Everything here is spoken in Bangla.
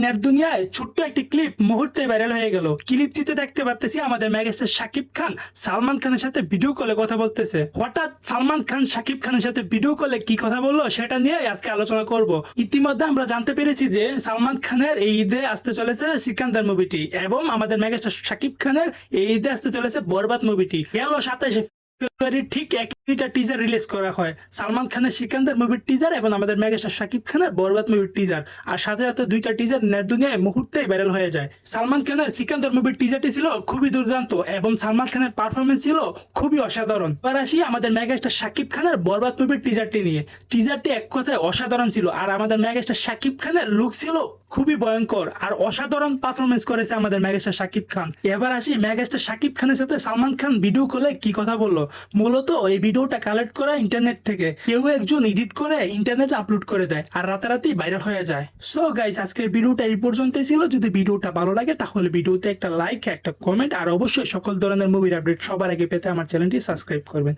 নেট দুনিয়ায় ছোট্ট একটি ক্লিপ মুহূর্তে ভাইরাল হয়ে গেল। ক্লিপটিতে দেখতে পাচ্তেছি আমাদের মেগাস্টার শাকিব খান সালমান খানের সাথে ভিডিও কলে কথা বলতেছে। হঠাৎ সালমান খান শাকিব খানের সাথে ভিডিও কলে কি কথা বললো সেটা নিয়ে আজকে আলোচনা করব। ইতিমধ্যে আমরা জানতে পেরেছি যে সালমান খানের এই ঈদে আসতে চলেছে সিকান্দার মুভিটি এবং আমাদের মেগাস্টার শাকিব খানের এই ঈদে আসতে চলেছে বরবাদ মুভিটি। গেল 27 ফেব্রুয়ারি ঠিক একটা টিজার রিলিজ করা হয়, সালমান খানের সিকান্দার মুভির টিজার এবং আমাদের মেগাস্টার শাকিব খানের বরবাদ মুভির টিজার। আর সাথে সাথে দুইটা টিজার নেট দুনিয়ায় মুহূর্তেই ভাইরাল হয়ে যায়। সালমান খানের সিকান্দার মুভির টিজারটি ছিল খুবই দুর্দান্ত এবং সালমান খানের পারফরমেন্স ছিল খুবই অসাধারণ। এবার আসি আমাদের মেগাস্টার শাকিব খানের বরবাদ মুভির টিজারটি নিয়ে। টিজারটি এক কথায় অসাধারণ ছিল আর আমাদের মেগাস্টার শাকিব খানের লুক ছিল খুবই ভয়ঙ্কর আর অসাধারণ পারফরমেন্স করেছে আমাদের মেগাস্টার শাকিব খান। এবার আসি মেগাস্টার শাকিব খানের সাথে সালমান খান ভিডিও কলে কি কথা বললো। মূলত এই ভিডিওটা কালেক্ট করা ইন্টারনেট থেকে, কেউ একজন এডিট করে ইন্টারনেটে আপলোড করে দেয় আর রাতারাতি ভাইরাল হয়ে যায়। সো গাইস, আজকের ভিডিওটা এই পর্যন্তই ছিল। যদি ভিডিওটা ভালো লাগে তাহলে ভিডিওতে একটা লাইক, একটা কমেন্ট আর অবশ্যই সকল ধরনের মুভির আপডেট সবার আগে পেতে আমার চ্যানেলটি সাবস্ক্রাইব করবেন।